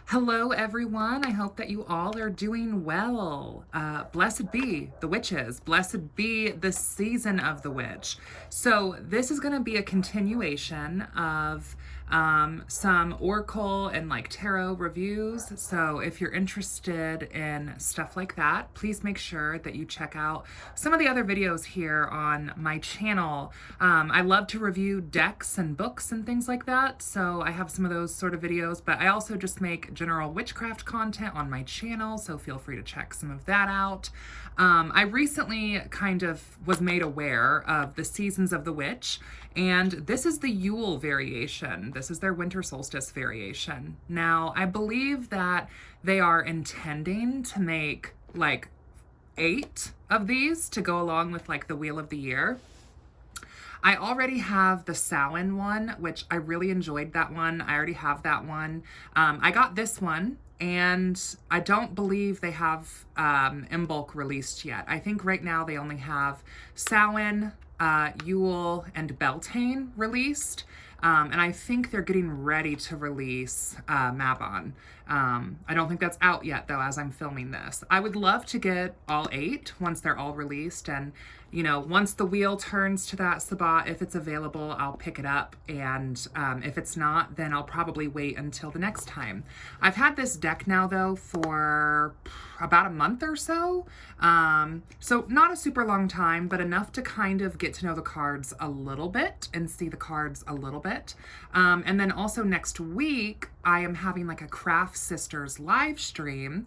Hello everyone, I hope that you all are doing well. Blessed be the witches, blessed be the season of the witch. So this is going to be a continuation of some oracle and like tarot reviews. So if you're interested in stuff like that, please make sure that you check out some of the other videos here on my channel. I love to review decks and books and things like that, so I have some of those sort of videos, but I also just make general witchcraft content on my channel, so feel free to check some of that out. I recently kind of was made aware of the seasons of the witch, and this is the Yule variation. This is their winter solstice variation. Now, I believe that they are intending to make like 8 of these to go along with like the Wheel of the Year. I already have the Samhain one, which I really enjoyed that one. I already have that one. I got this one, and I don't believe they have in bulk released yet. I think right now they only have Samhain, Yule, and Beltane released. And I think they're getting ready to release Mabon. I don't think that's out yet, though, as I'm filming this. I would love to get all 8 once they're all released. And, you know, once the wheel turns to that spot, if it's available, I'll pick it up. And if it's not, then I'll probably wait until the next time. I've had this deck now, though, for about a month or so. So not a super long time, but enough to kind of get to know the cards a little bit and see the cards a little bit. And then also next week, I am having like a Craft Sisters live stream.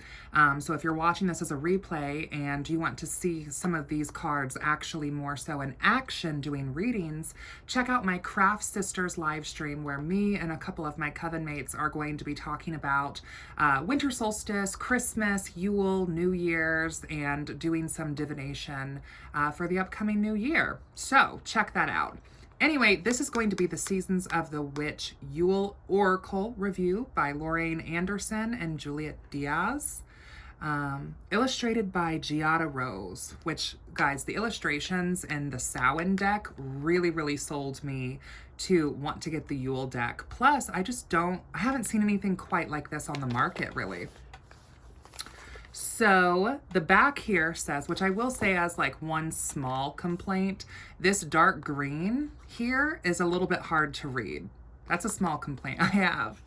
So if you're watching this as a replay and you want to see some of these cards actually more so in action doing readings, check out my Craft Sisters live stream where me and a couple of my coven mates are going to be talking about winter solstice, Christmas, Yule, New Year's, and doing some divination for the upcoming new year. So check that out. Anyway, this is going to be the Seasons of the Witch Yule Oracle review by Lorraine Anderson and Juliet Diaz. Illustrated by Giada Rose, which, guys, the illustrations in the Samhain deck really sold me to want to get the Yule deck. Plus, I haven't seen anything quite like this on the market, really. So the back here says, which I will say as like one small complaint, this dark green here is a little bit hard to read. That's a small complaint I have.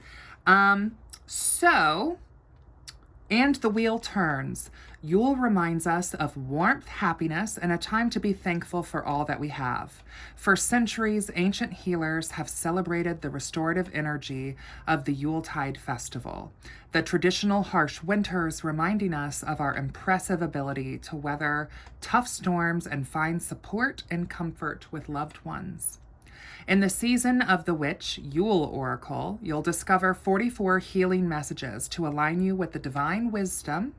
And the wheel turns. Yule reminds us of warmth, happiness, and a time to be thankful for all that we have. For centuries, ancient healers have celebrated the restorative energy of the Yuletide festival. The traditional harsh winters reminding us of our impressive ability to weather tough storms and find support and comfort with loved ones. In the Season of the Witch Yule Oracle, you'll discover 44 healing messages to align you with the divine wisdom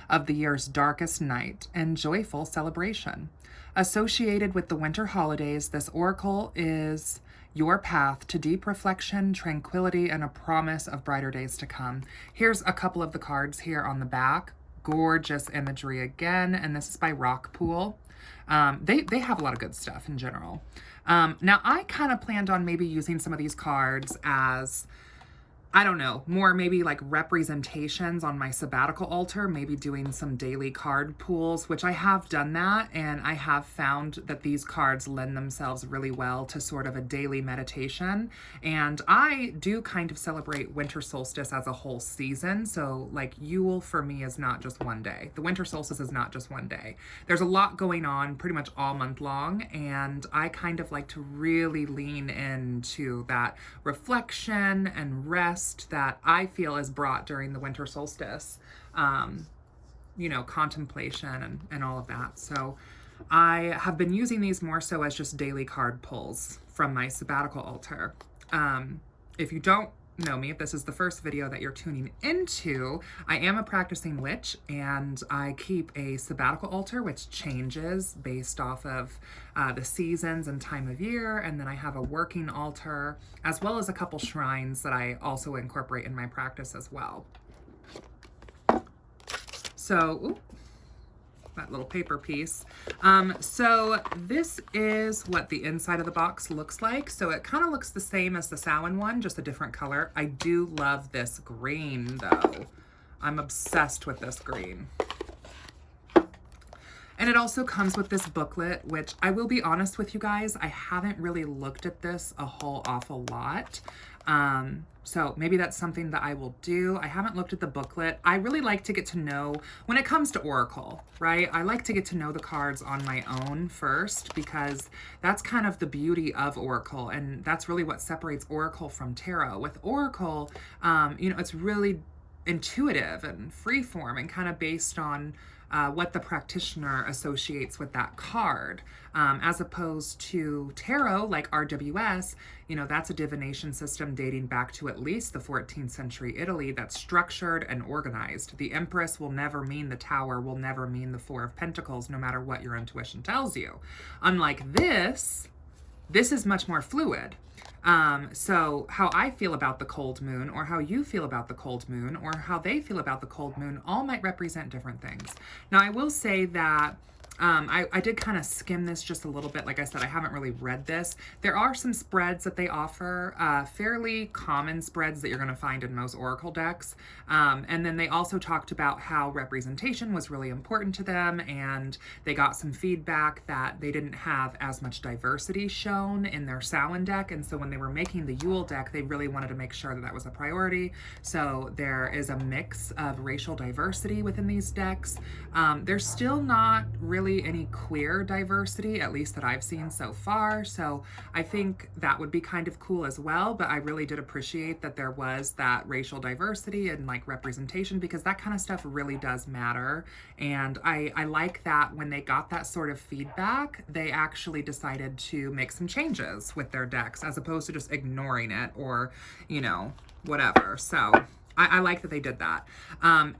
of the year's darkest night and joyful celebration. Associated with the winter holidays, this oracle is your path to deep reflection, tranquility, and a promise of brighter days to come. Here's a couple of the cards here on the back. Gorgeous imagery again, and this is by Rockpool. They have a lot of good stuff in general. Now, I kind of planned on maybe using some of these cards as, I don't know, more maybe like representations on my sabbatical altar, maybe doing some daily card pools, which I have done that, and I have found that these cards lend themselves really well to sort of a daily meditation. And I do kind of celebrate winter solstice as a whole season, so like Yule for me is not just one day. The winter solstice is not just one day. There's a lot going on pretty much all month long, and I kind of like to really lean into that reflection and rest that I feel is brought during the winter solstice, contemplation and all of that. So I have been using these more so as just daily card pulls from my sabbatical altar. If you don't know me, if this is the first video that you're tuning into, I am a practicing witch, and I keep a sabbatical altar which changes based off of the seasons and time of year, and then I have a working altar as well as a couple shrines that I also incorporate in my practice as well. So that little paper piece. So this is what the inside of the box looks like. So it kind of looks the same as the Samhain one, just a different color. I do love this green though. I'm obsessed with this green. And it also comes with this booklet, which I will be honest with you guys, I haven't really looked at this a whole awful lot. So maybe that's something that I will do. I haven't looked at the booklet. I really like to get to know, when it comes to Oracle, right? I like to get to know the cards on my own first, because that's kind of the beauty of Oracle. And that's really what separates Oracle from Tarot. With Oracle, you know, it's really intuitive and freeform and kind of based on what the practitioner associates with that card, as opposed to tarot, like RWS, you know, that's a divination system dating back to at least the 14th century Italy that's structured and organized. The Empress will never mean the Tower, will never mean the Four of Pentacles, no matter what your intuition tells you. Unlike this is much more fluid. So how I feel about the cold moon, or how you feel about the cold moon, or how they feel about the cold moon, all might represent different things. Now, I will say that I did kind of skim this just a little bit. Like I said, I haven't really read this. There are some spreads that they offer, fairly common spreads that you're going to find in most Oracle decks. And then they also talked about how representation was really important to them, and they got some feedback that they didn't have as much diversity shown in their Samhain deck. And so when they were making the Yule deck, they really wanted to make sure that that was a priority. So there is a mix of racial diversity within these decks. There's still not really any queer diversity, at least that I've seen so far. So I think that would be kind of cool as well. But I really did appreciate that there was that racial diversity and like representation, because that kind of stuff really does matter. And I like that when they got that sort of feedback, they actually decided to make some changes with their decks, as opposed to just ignoring it or, you know, whatever. So I like that they did that.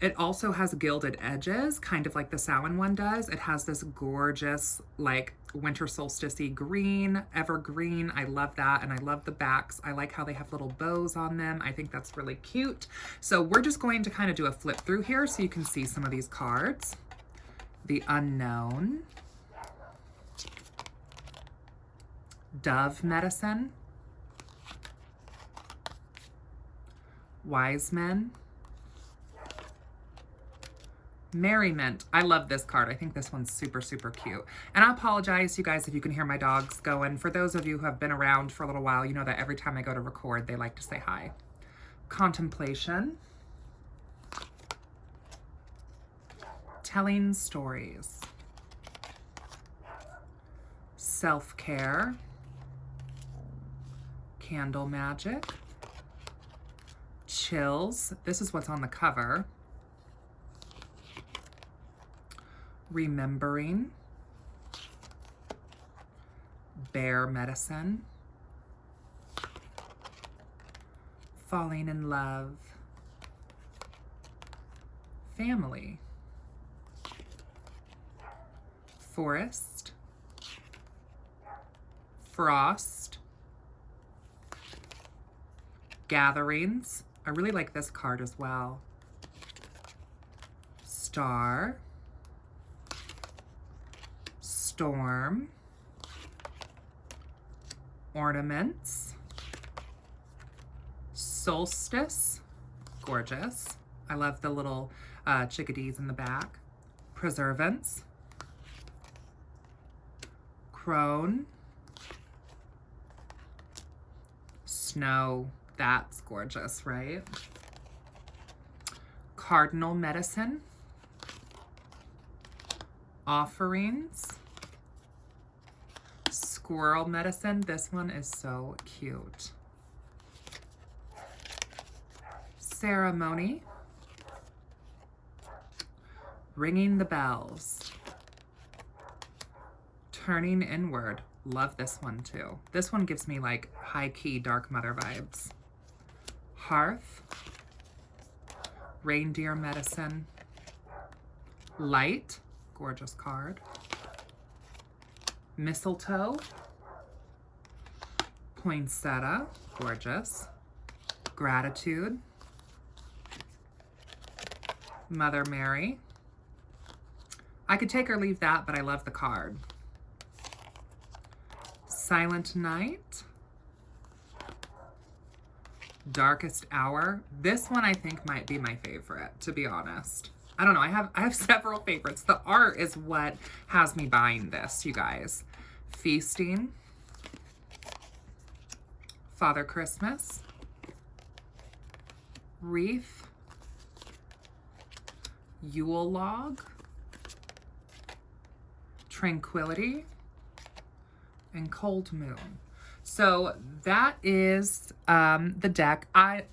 It also has gilded edges, kind of like the Samhain one does. It has this gorgeous, like, winter solstice-y green, evergreen. I love that, and I love the backs. I like how they have little bows on them. I think that's really cute. So we're just going to kind of do a flip through here so you can see some of these cards. The Unknown. Dove Medicine. Wise Men. Merriment. I love this card. I think this one's super, super cute. And I apologize, you guys, if you can hear my dogs going. For those of you who have been around for a little while, you know that every time I go to record, they like to say hi. Contemplation. Telling Stories. Self-Care. Candle Magic. Chills. This is what's on the cover. Remembering. Bear Medicine. Falling in Love. Family. Forest. Frost. Gatherings. I really like this card as well. Star. Storm. Ornaments. Solstice. Gorgeous. I love the little chickadees in the back. Preservance. Crone. Snow. That's gorgeous, right? Cardinal Medicine. Offerings. Squirrel Medicine. This one is so cute. Ceremony. Ringing the Bells. Turning Inward. Love this one too. This one gives me like high-key Dark Mother vibes. Hearth. Reindeer Medicine. Light. Gorgeous card. Mistletoe. Poinsettia. Gorgeous. Gratitude. Mother Mary. I could take or leave that, but I love the card. Silent Night. Darkest Hour. This one I think might be my favorite, to be honest. I don't know. I have several favorites. The art is what has me buying this, you guys. Feasting. Father Christmas. Wreath. Yule Log. Tranquility. And Cold Moon. So that is the deck. I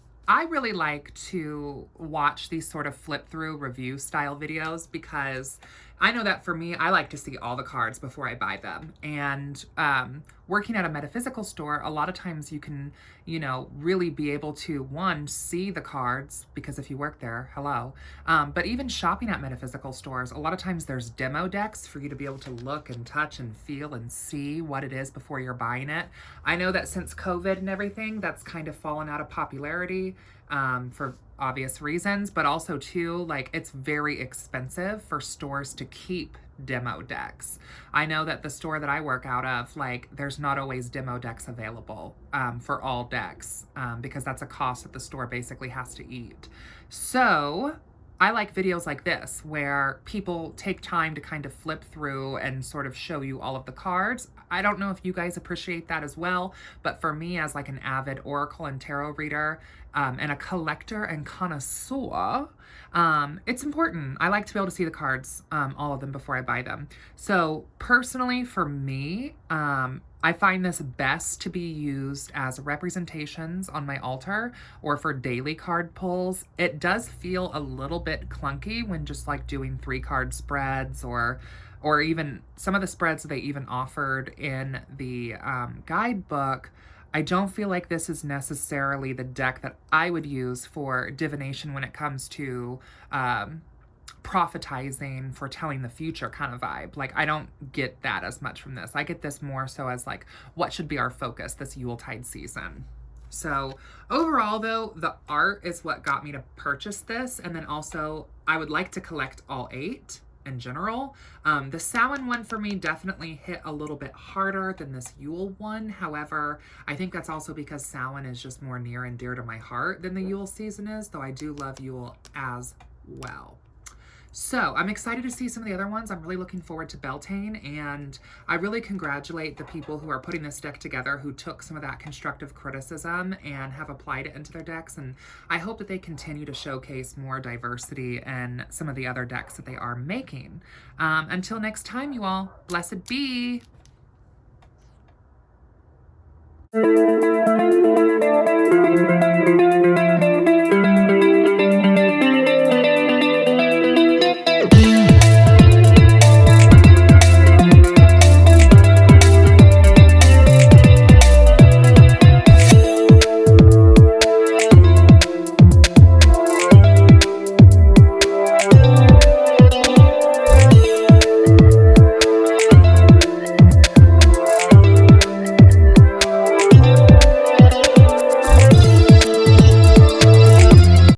really like to watch these sort of flip through review style videos because I know that for me, I like to see all the cards before I buy them. And working at a metaphysical store, a lot of times you can, you know, really be able to, one, see the cards, because if you work there, hello. But even shopping at metaphysical stores, a lot of times there's demo decks for you to be able to look and touch and feel and see what it is before you're buying it. I know that since COVID and everything, that's kind of fallen out of popularity for obvious reasons, but also too, like, it's very expensive for stores to keep demo decks. I know that the store that I work out of, like, there's not always demo decks available for all decks because that's a cost that the store basically has to eat. So I like videos like this where people take time to kind of flip through and sort of show you all of the cards. I don't know if you guys appreciate that as well, but for me as like an avid oracle and tarot reader and a collector and connoisseur, it's important. I like to be able to see the cards, all of them, before I buy them. So personally for me, I find this best to be used as representations on my altar or for daily card pulls. It does feel a little bit clunky when just like doing 3-card spreads or even some of the spreads that they even offered in the guidebook. I don't feel like this is necessarily the deck that I would use for divination when it comes to prophetizing, foretelling the future kind of vibe. Like, I don't get that as much from this. I get this more so as like, what should be our focus this Yuletide season? So overall though, the art is what got me to purchase this. And then also I would like to collect all 8 in general. The Samhain one for me definitely hit a little bit harder than this Yule one. However, I think that's also because Samhain is just more near and dear to my heart than the Yule season is, though I do love Yule as well. So I'm excited to see some of the other ones. I'm really looking forward to Beltane, and I really congratulate the people who are putting this deck together who took some of that constructive criticism and have applied it into their decks. And I hope that they continue to showcase more diversity in some of the other decks that they are making. Until next time, you all, blessed be.